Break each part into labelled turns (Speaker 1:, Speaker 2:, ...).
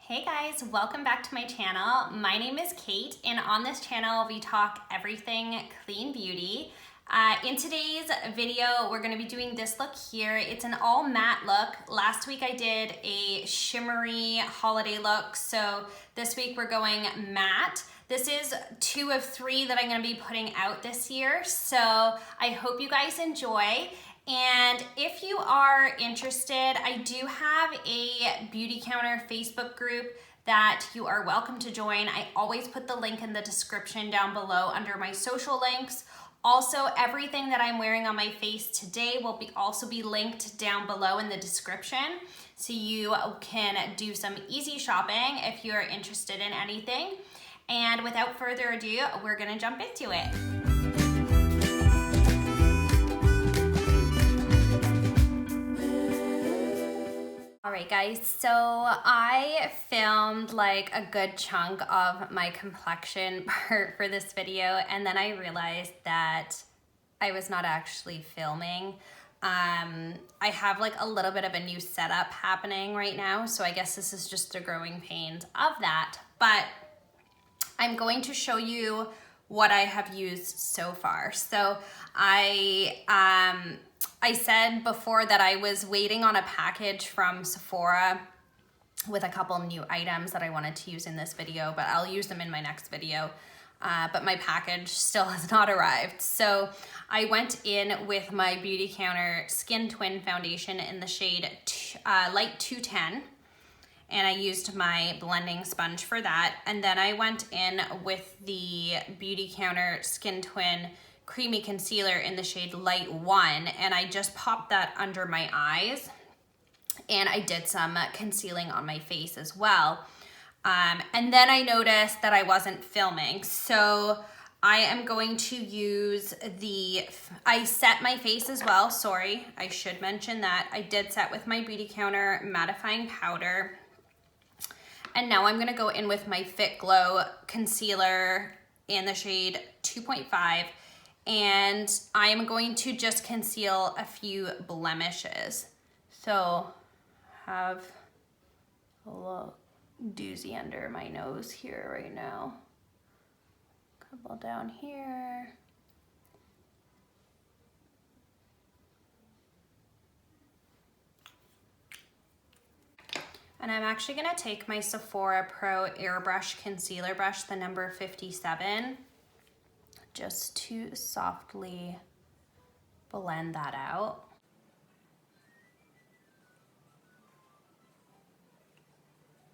Speaker 1: Hey guys, welcome back to my channel. My name is Kate, and on this channel we talk everything clean beauty. In today's video, we're going to be doing this look here. It's an all matte look. Last week I did a shimmery holiday look, so this week we're going matte. This is 2 of 3 that I'm going to be putting out this year, so I hope you guys enjoy. And if you are interested, I do have a Beautycounter Facebook group that you are welcome to join. I always put the link in the description down below under my social links. Also, everything that I'm wearing on my face today will also be linked down below in the description, so you can do some easy shopping if you're interested in anything. And without further ado, we're gonna jump into it. All right guys, so I filmed like a good chunk of my complexion part for this video, and then I realized that I was not actually filming. I have like a little bit of a new setup happening right now, so I guess this is just the growing pains of that, but I'm going to show you what I have used so far. So I said before that I was waiting on a package from Sephora with a couple new items that I wanted to use in this video, but I'll use them in my next video. But my package still has not arrived. So I went in with my Beautycounter Skin Twin Foundation in the shade Light 210. And I used my blending sponge for that. And then I went in with the Beautycounter Skin Twin Creamy Concealer in the shade Light 1, and I just popped that under my eyes, and I did some concealing on my face as well. And then I noticed that I wasn't filming, so I am going to use I set my face as well. Sorry, I should mention that. I did set with my Beautycounter mattifying powder. And now I'm gonna go in with my Fitglow concealer in the shade 2.5. And I am going to just conceal a few blemishes. So have a little doozy under my nose here right now. Couple down here. And I'm actually gonna take my Sephora Pro Airbrush Concealer Brush, the number 57, just to softly blend that out.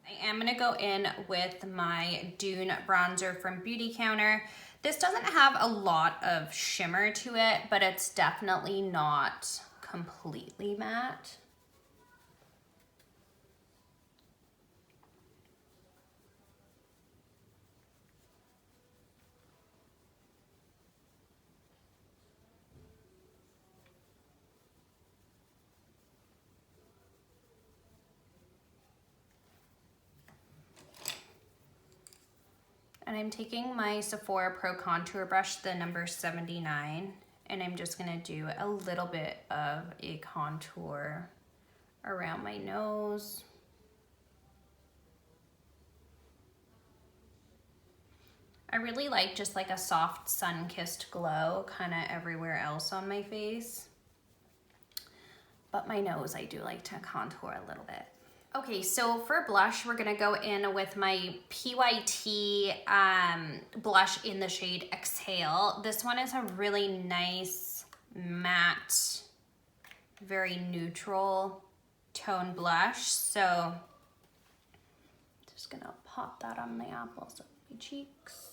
Speaker 1: I am gonna go in with my Dune bronzer from Beautycounter. This doesn't have a lot of shimmer to it, but it's definitely not completely matte. And I'm taking my Sephora Pro Contour Brush, the number 79, and I'm just gonna do a little bit of a contour around my nose. I really like just like a soft sun-kissed glow kind of everywhere else on my face. But my nose, I do like to contour a little bit. Okay, so for blush, we're gonna go in with my PYT blush in the shade Exhale. This one is a really nice, matte, very neutral tone blush. So just gonna pop that on the apples of my cheeks.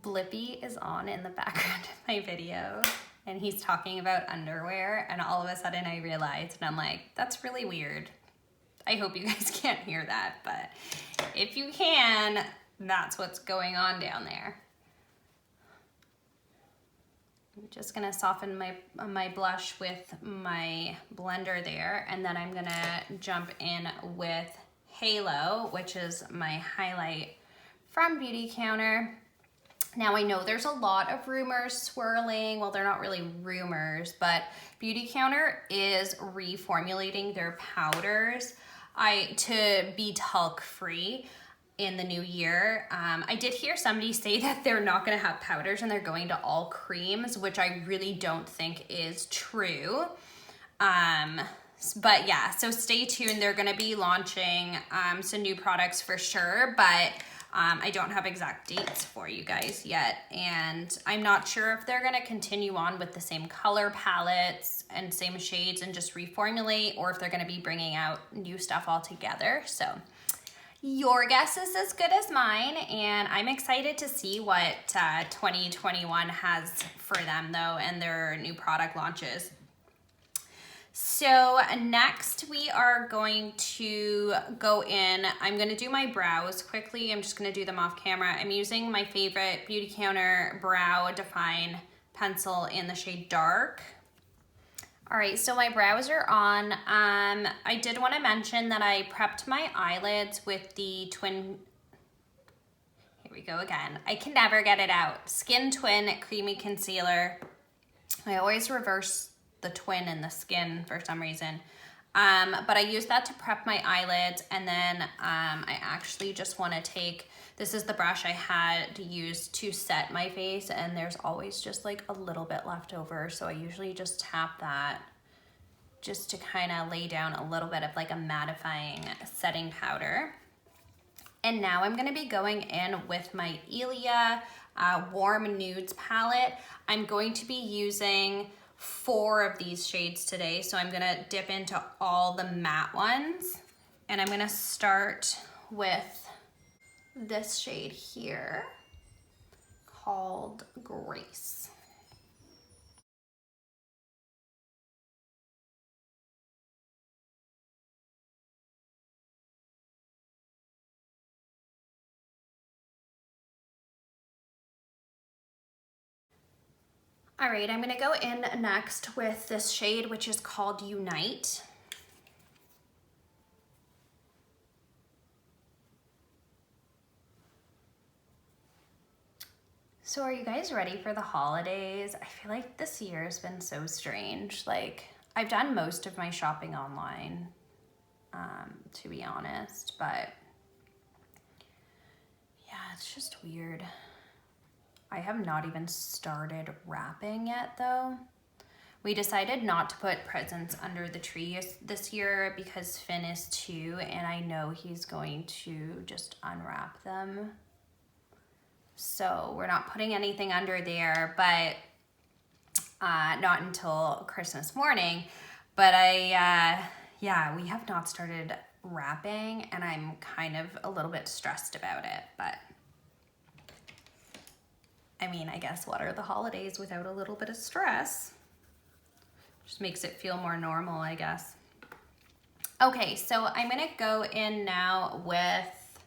Speaker 1: Blippi is on in the background of my video, and he's talking about underwear, and all of a sudden I realized, and I'm like, that's really weird. I hope you guys can't hear that, but if you can, that's what's going on down there. I'm just gonna soften my blush with my blender there, and then I'm gonna jump in with Halo, which is my highlight from Beautycounter. Now I know there's a lot of rumors swirling. Well, they're not really rumors, but Beautycounter is reformulating their powders to be talc free in the new year. I did hear somebody say that they're not gonna have powders and they're going to all creams, which I really don't think is true. But yeah, so stay tuned. They're gonna be launching some new products for sure, but I don't have exact dates for you guys yet, and I'm not sure if they're gonna continue on with the same color palettes and same shades and just reformulate, or if they're gonna be bringing out new stuff altogether. So your guess is as good as mine, and I'm excited to see what 2021 has for them though, and their new product launches. So next we are going to go in, I'm gonna do my brows quickly. I'm just gonna do them off camera. I'm using my favorite Beautycounter Brow Define pencil in the shade Dark. All right, so my brows are on. I did wanna mention that I prepped my eyelids with the Twin, here we go again. I can never get it out. Skin Twin Creamy Concealer. I always reverse the twin and the skin for some reason. But I use that to prep my eyelids, and then I actually just wanna take, this is the brush I had to use to set my face, and there's always just like a little bit left over, so I usually just tap that just to kind of lay down a little bit of like a mattifying setting powder. And now I'm gonna be going in with my Ilia Warm Nudes palette. I'm going to be using 4 of these shades today, so I'm gonna dip into all the matte ones, and I'm gonna start with this shade here called Grace. All right, I'm gonna go in next with this shade, which is called Unite. So are you guys ready for the holidays? I feel like this year has been so strange. Like, I've done most of my shopping online, to be honest, but yeah, it's just weird. I have not even started wrapping yet though. We decided not to put presents under the tree this year because Finn is 2 and I know he's going to just unwrap them. So we're not putting anything under there, but not until Christmas morning. But yeah, we have not started wrapping and I'm kind of a little bit stressed about it, but I mean, I guess what are the holidays without a little bit of stress? Just makes it feel more normal, I guess. Okay, so I'm gonna go in now with,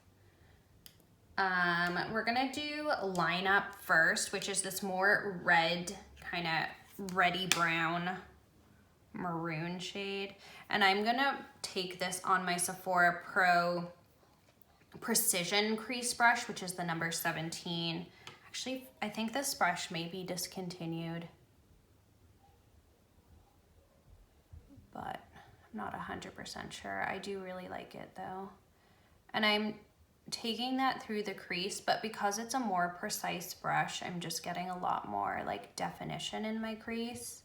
Speaker 1: we're gonna do Line Up first, which is this more red, kind of reddy brown maroon shade. And I'm gonna take this on my Sephora Pro Precision Crease Brush, which is the number 17. Actually, I think this brush may be discontinued, but I'm not 100% sure. I do really like it though. And I'm taking that through the crease, but because it's a more precise brush, I'm just getting a lot more like definition in my crease.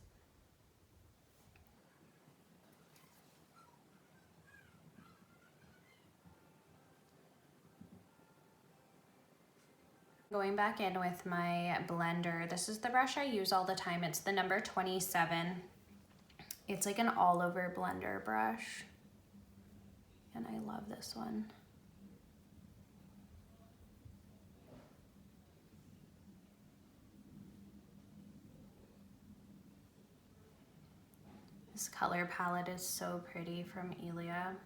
Speaker 1: Going back in with my blender. This is the brush I use all the time. It's the number 27. It's like an all over blender brush. And I love this one. This color palette is so pretty from Ilia.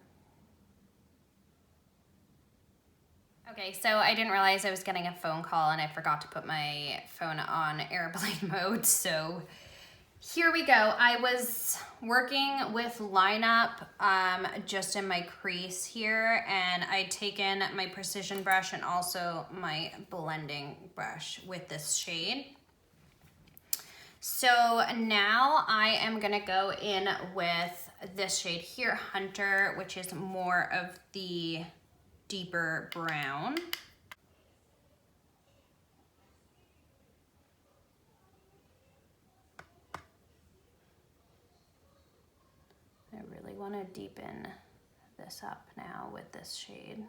Speaker 1: Okay, so I didn't realize I was getting a phone call and I forgot to put my phone on airplane mode, so here we go. I was working with lineup just in my crease here, and I'd taken my precision brush and also my blending brush with this shade. So now I am gonna go in with this shade here, Hunter, which is more of the deeper brown. I really want to deepen this up now with this shade.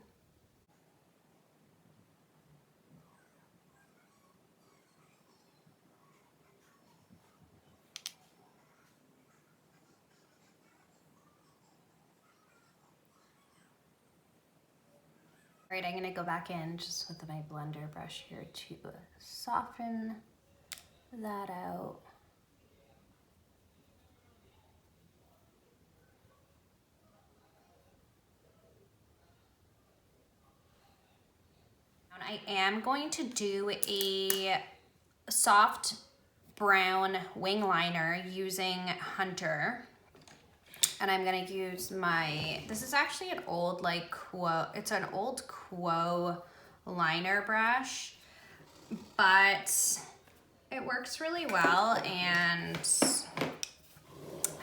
Speaker 1: All right, I'm gonna go back in just with my blender brush here to soften that out. I am going to do a soft brown wing liner using Hunter. And I'm gonna use my, this is actually an old like Quo, it's an old Quo liner brush, but it works really well and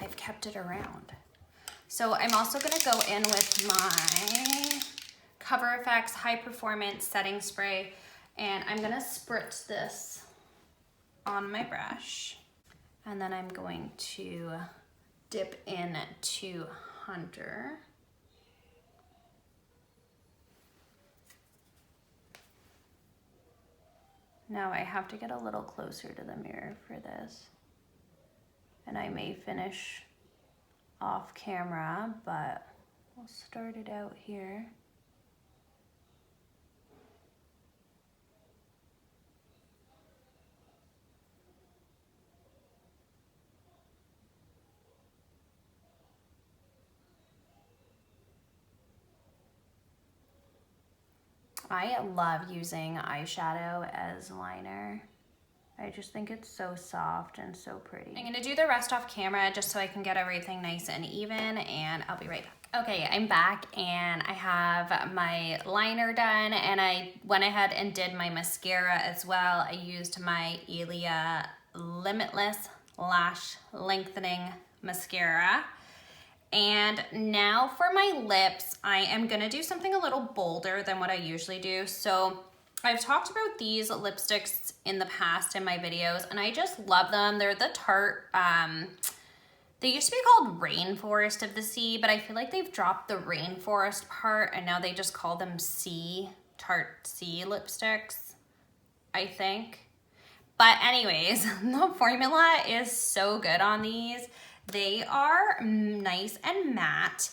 Speaker 1: I've kept it around. So I'm also gonna go in with my Cover FX High Performance Setting Spray, and I'm gonna spritz this on my brush, and then I'm going to dip in to Hunter. Now I have to get a little closer to the mirror for this, and I may finish off camera, but we'll start it out here. I love using eyeshadow as liner. I just think it's so soft and so pretty. I'm gonna do the rest off camera just so I can get everything nice and even, and I'll be right back. Okay, I'm back and I have my liner done, and I went ahead and did my mascara as well. I used my Ilia Limitless Lash Lengthening Mascara. And now for my lips, I am gonna do something a little bolder than what I usually do. So I've talked about these lipsticks in the past in my videos, and I just love them. They're the Tarte, they used to be called Rainforest of the Sea, but I feel like they've dropped the Rainforest part and now they just call them Tarte SEA lipsticks, I think. But anyways, the formula is so good on these. They are nice and matte,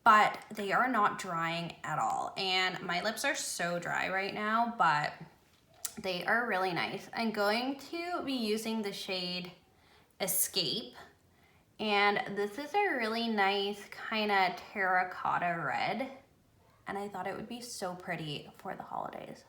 Speaker 1: but they are not drying at all. And my lips are so dry right now, but they are really nice. I'm going to be using the shade Escape. And this is a really nice kind of terracotta red. And I thought it would be so pretty for the holidays.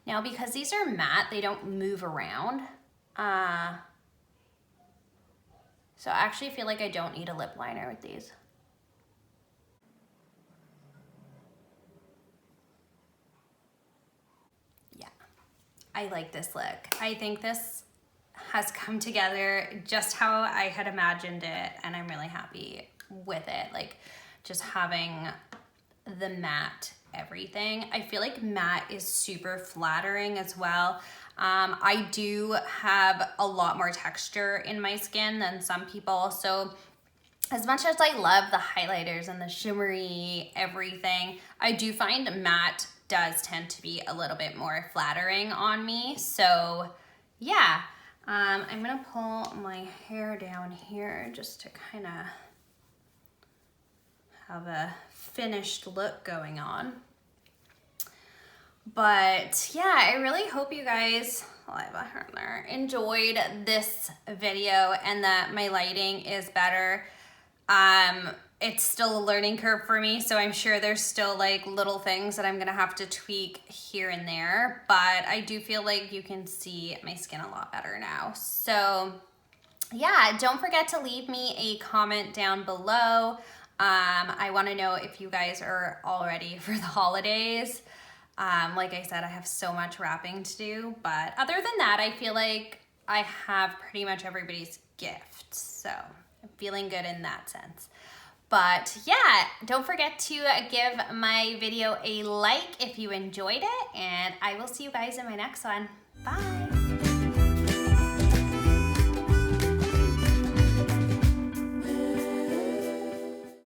Speaker 1: Now, because these are matte, they don't move around. So I actually feel like I don't need a lip liner with these. Yeah, I like this look. I think this has come together just how I had imagined it, and I'm really happy with it. Like, just having the matte everything. I feel like matte is super flattering as well. I do have a lot more texture in my skin than some people, so as much as I love the highlighters and the shimmery everything, I do find matte does tend to be a little bit more flattering on me. So yeah, I'm gonna pull my hair down here just to kind of have a finished look going on. But yeah, I really hope you guys enjoyed this video and that my lighting is better. it's still a learning curve for me, so I'm sure there's still like little things that I'm gonna have to tweak here and there, but I do feel like you can see my skin a lot better now. So yeah, don't forget to leave me a comment down below. I wanna know if you guys are all ready for the holidays. Like I said, I have so much wrapping to do, but other than that, I feel like I have pretty much everybody's gift, so I'm feeling good in that sense. But yeah, don't forget to give my video a like if you enjoyed it, and I will see you guys in my next one. Bye.